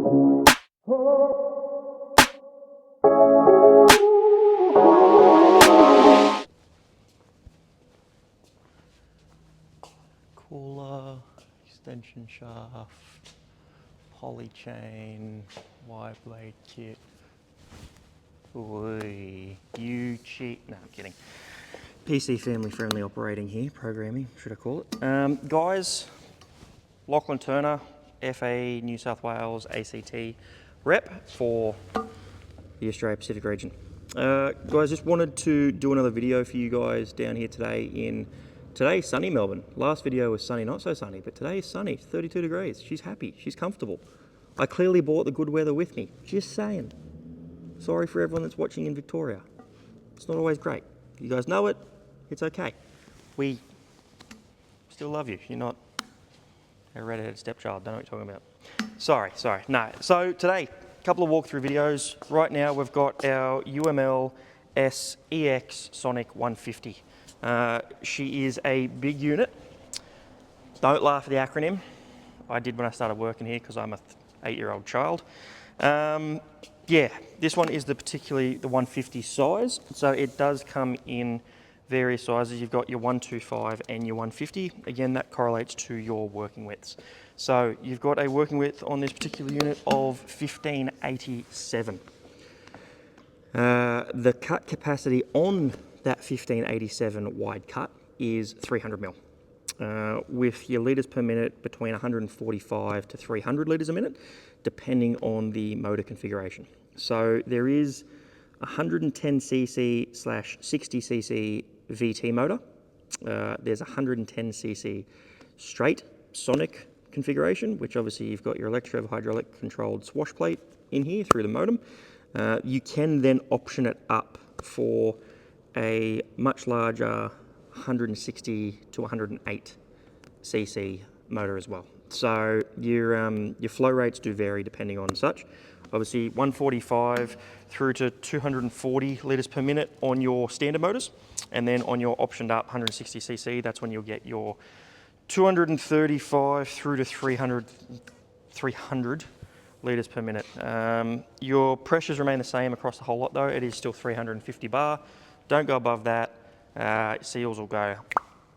Cooler, extension shaft, poly chain, wire blade kit. Oy, you cheat. No, I'm kidding. PC family friendly operating here, programming, should I call it. Guys, Lachlan Turner, FAE New South Wales ACT rep for the Australia Pacific region. Guys, just wanted to do another video for you guys down here today in today's sunny Melbourne. Last video was sunny, not so sunny, but today is sunny, 32 degrees. She's happy, she's comfortable. I clearly brought the good weather with me, just saying. Sorry for everyone that's watching in Victoria. It's not always great. You guys know it, it's okay. We still love you. You're not a redheaded stepchild, don't know what you're talking about. Sorry, no. So today, a couple of walkthrough videos. Right now we've got our UML SEX Sonic 150. She is a big unit. Don't laugh at the acronym. I did when I started working here because I'm a 8-year-old child. Yeah, this one is particularly the 150 size. So it does come in various sizes. You've got your 125 and your 150. Again, that correlates to your working widths. So you've got a working width on this particular unit of 1587. The cut capacity on that 1587 wide cut is 300 mil. With your litres per minute between 145 to 300 litres a minute, depending on the motor configuration. So there is 110cc / 60cc VT motor. There's 110cc straight sonic configuration, which obviously you've got your electro-hydraulic controlled swash plate in here through the modem. You can then option it up for a much larger 160 to 108 cc motor as well. So your flow rates do vary depending on such. Obviously 145 through to 240 litres per minute on your standard motors, and then on your optioned up 160 cc, that's when you'll get your 235 through to 300 litres per minute. Your pressures remain the same across the whole lot though. It is still 350 bar. Don't go above that. Seals will go,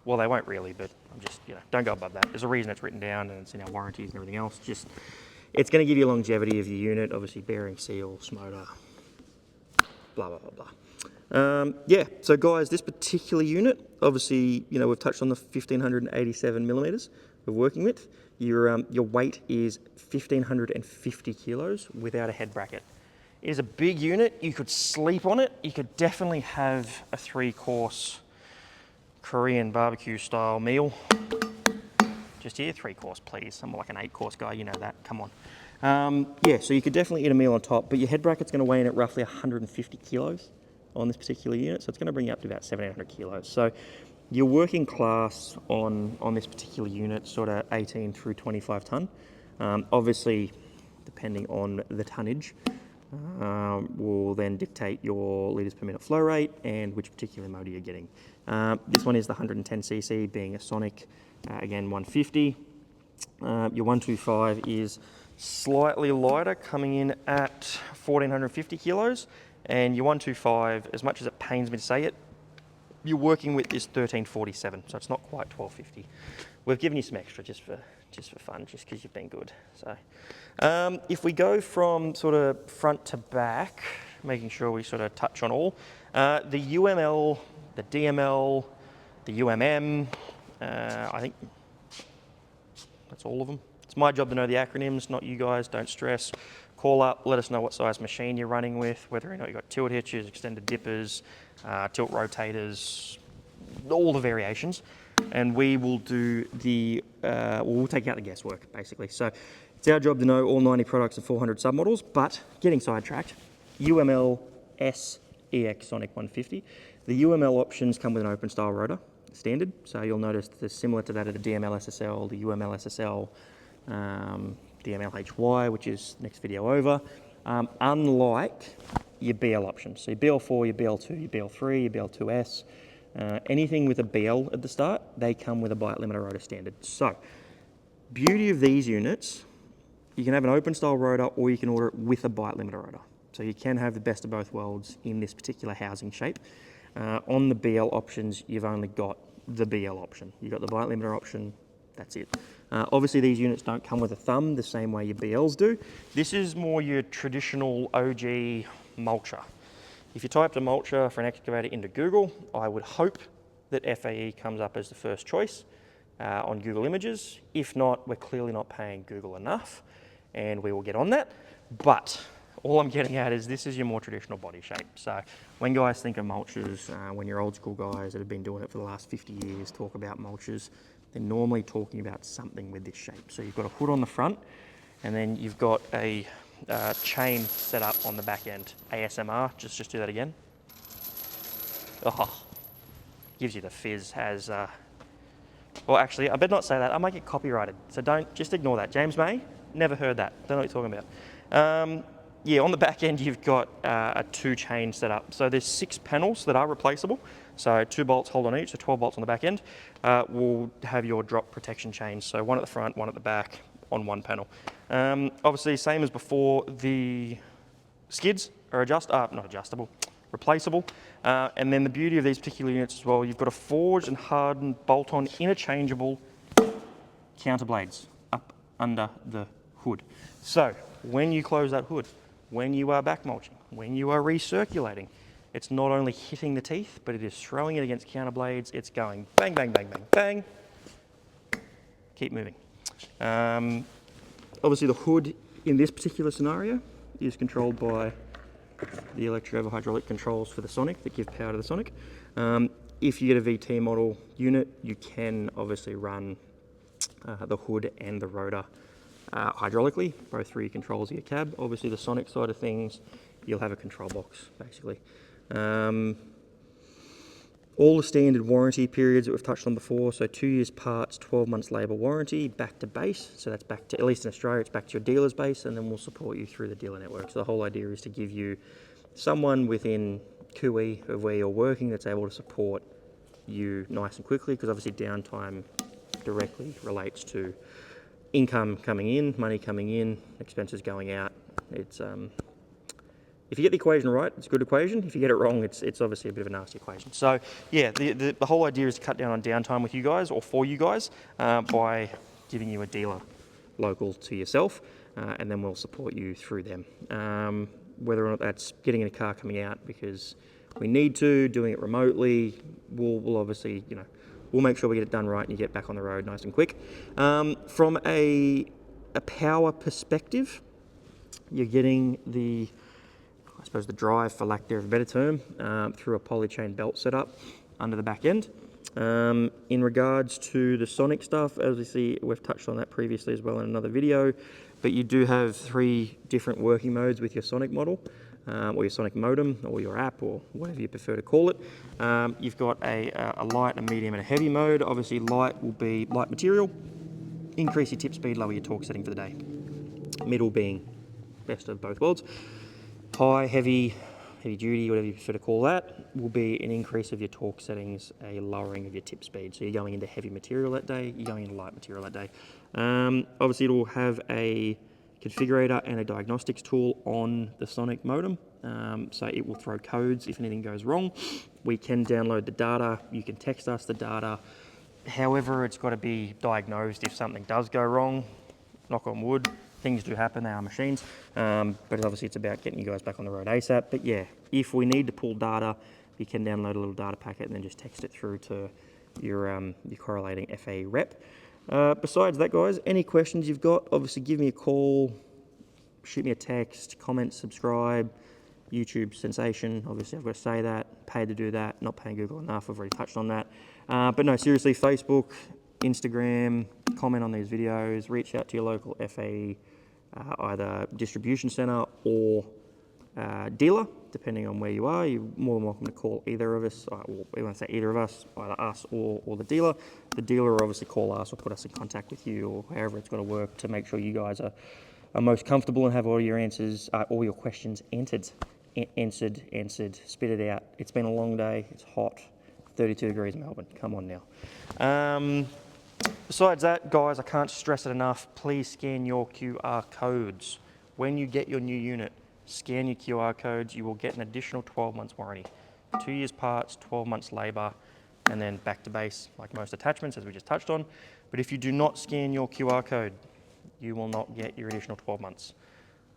well, they won't really, but I'm just, don't go above that. There's a reason it's written down and it's in our warranties and everything else. Just, it's going to give you longevity of your unit, obviously bearing, seals, motor, blah, blah, blah, blah. Yeah, so guys, this particular unit, obviously, we've touched on the 1587 millimeters of working width. Your weight is 1550 kilos without a head bracket. It is a big unit. You could sleep on it. You could definitely have a 3-course Korean barbecue style meal. Just here, 3-course, please. I'm like an 8-course guy, you know that, come on. Yeah, so you could definitely eat a meal on top, but your head bracket's gonna weigh in at roughly 150 kilos on this particular unit, so it's gonna bring you up to about 1700 kilos. So your working class on this particular unit, sort of 18 through 25 tonne. Obviously, depending on the tonnage, will then dictate your litres per minute flow rate and which particular motor you're getting. This one is the 110cc, being a Sonic, again 150. Your 125 is slightly lighter, coming in at 1450 kilos, and your 125, as much as it pains me to say it, you're working with this 1347, so it's not quite 1250. We've given you some extra just for fun, just because you've been good. So, if we go from sort of front to back, making sure we sort of touch on all, the UML, the DML, the UMM, I think that's all of them. It's my job to know the acronyms, not you guys, don't stress. Call up, let us know what size machine you're running with, whether or not you've got tilt hitches, extended dippers, tilt rotators, all the variations. And we will do we'll take out the guesswork, basically. So it's our job to know all 90 products and 400 submodels, but getting sidetracked, UML SEX Sonic 150. The UML options come with an open style rotor, standard. So you'll notice they're similar to that of the DML SSL, the UML SSL, DML HY, which is next video over. Unlike your BL options. So your BL4, your BL2, your BL3, your BL2S, anything with a BL at the start, they come with a bight limiter rotor standard. So, beauty of these units, You can have an open style rotor, or you can order it with a bite limiter rotor. So you can have the best of both worlds in this particular housing shape. On the BL options, you've only got the BL option. You've got the bite limiter option, that's it. Obviously these units don't come with a thumb the same way your BLs do. This is more your traditional OG mulcher. If you type the mulcher for an excavator into Google, I would hope that FAE comes up as the first choice on Google Images. If not, we're clearly not paying Google enough, and we will get on that. But all I'm getting at is this is your more traditional body shape. So when guys think of mulchers, when your old school guys that have been doing it for the last 50 years talk about mulchers, they're normally talking about something with this shape. So you've got a hood on the front, and then you've got a chain set up on the back end. ASMR, just do that again. Oh, gives you the fizz as, well actually, I better not say that, I might get copyrighted. So just ignore that. James May, never heard that, don't know what you're talking about. Yeah, on the back end you've got a 2 chain set up. So there's 6 panels that are replaceable. So 2 bolts hold on each, so 12 bolts on the back end. Will have your drop protection chains. So 1 at the front, 1 at the back on 1 panel. Obviously same as before, the skids are not adjustable, replaceable. And then the beauty of these particular units as well, you've got a forged and hardened bolt-on interchangeable counter blades up under the hood. So when you close that hood, when you are back mulching, when you are recirculating, it's not only hitting the teeth, but it is throwing it against counter blades. It's going bang, bang, bang, bang, bang. Keep moving. Obviously the hood in this particular scenario is controlled by the electro-hydraulic controls for the Sonic that give power to the Sonic. If you get a VT model unit, you can obviously run the hood and the rotor hydraulically, both through your controls of your cab. Obviously the Sonic side of things, you'll have a control box basically. All the standard warranty periods that we've touched on before, so 2 years parts, 12 months labour warranty, back to base, so that's back to, at least in Australia, it's back to your dealer's base, and then we'll support you through the dealer network. So the whole idea is to give you someone within cooee of where you're working that's able to support you nice and quickly, because obviously downtime directly relates to income coming in, money coming in, expenses going out. It's if you get the equation right, it's a good equation. If you get it wrong, it's obviously a bit of a nasty equation. So yeah, the whole idea is to cut down on downtime with you guys, or for you guys, by giving you a dealer local to yourself, and then we'll support you through them. Whether or not that's getting in a car coming out because we need to, doing it remotely, we'll obviously, we'll make sure we get it done right and you get back on the road nice and quick. From a power perspective, you're getting the drive, for lack of a better term, through a polychain belt setup under the back end. In regards to the Sonic stuff, obviously we've touched on that previously as well in another video, but you do have 3 different working modes with your Sonic model, or your Sonic modem, or your app, or whatever you prefer to call it. You've got a light, a medium, and a heavy mode. Obviously light will be light material, increase your tip speed, lower your torque setting for the day. Middle being best of both worlds. High, heavy duty, whatever you prefer to call that, will be an increase of your torque settings, a lowering of your tip speed. So you're going into heavy material that day, you're going into light material that day. Obviously it will have a configurator and a diagnostics tool on the Sonic modem. So it will throw codes if anything goes wrong. We can download the data, you can text us the data. However, it's got to be diagnosed if something does go wrong. Knock on wood. Things do happen, they are machines, but obviously it's about getting you guys back on the road ASAP. But yeah, if we need to pull data, you can download a little data packet and then just text it through to your correlating FAE rep. Besides that, guys, any questions you've got, obviously give me a call, shoot me a text, comment, subscribe. YouTube sensation, obviously I've got to say that, paid to do that, not paying Google enough, I've already touched on that. But no, seriously, Facebook, Instagram, comment on these videos, reach out to your local FAE, either distribution centre or dealer, depending on where you are. You're more than welcome to call either of us, or we want to say either of us, either us or the dealer. The dealer will obviously call us or put us in contact with you, or however it's got to work to make sure you guys are most comfortable and have all your answers, all your questions answered, spit it out. It's been a long day, it's hot, 32 degrees in Melbourne, come on now. Besides that, guys, I can't stress it enough, please scan your QR codes. When you get your new unit, scan your QR codes, you will get an additional 12 months warranty. 2 years parts, 12 months labour, and then back to base, like most attachments, as we just touched on. But if you do not scan your QR code, you will not get your additional 12 months.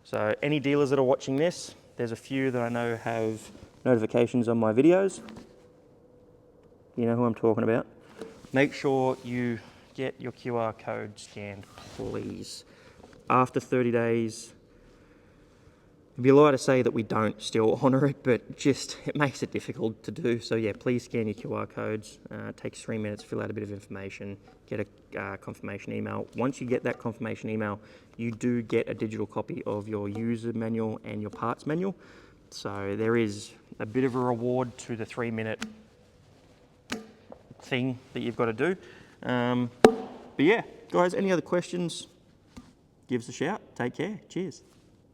So any dealers that are watching this, there's a few that I know have notifications on my videos. You know who I'm talking about. Make sure you get your QR code scanned, please. After 30 days, it'd be a lie to say that we don't still honour it, but just it makes it difficult to do. So yeah, please scan your QR codes. It takes 3 minutes, fill out a bit of information, get a confirmation email. Once you get that confirmation email, you do get a digital copy of your user manual and your parts manual. So there is a bit of a reward to the 3-minute thing that you've got to do. But yeah, guys, any other questions, give us a shout. Take care. Cheers.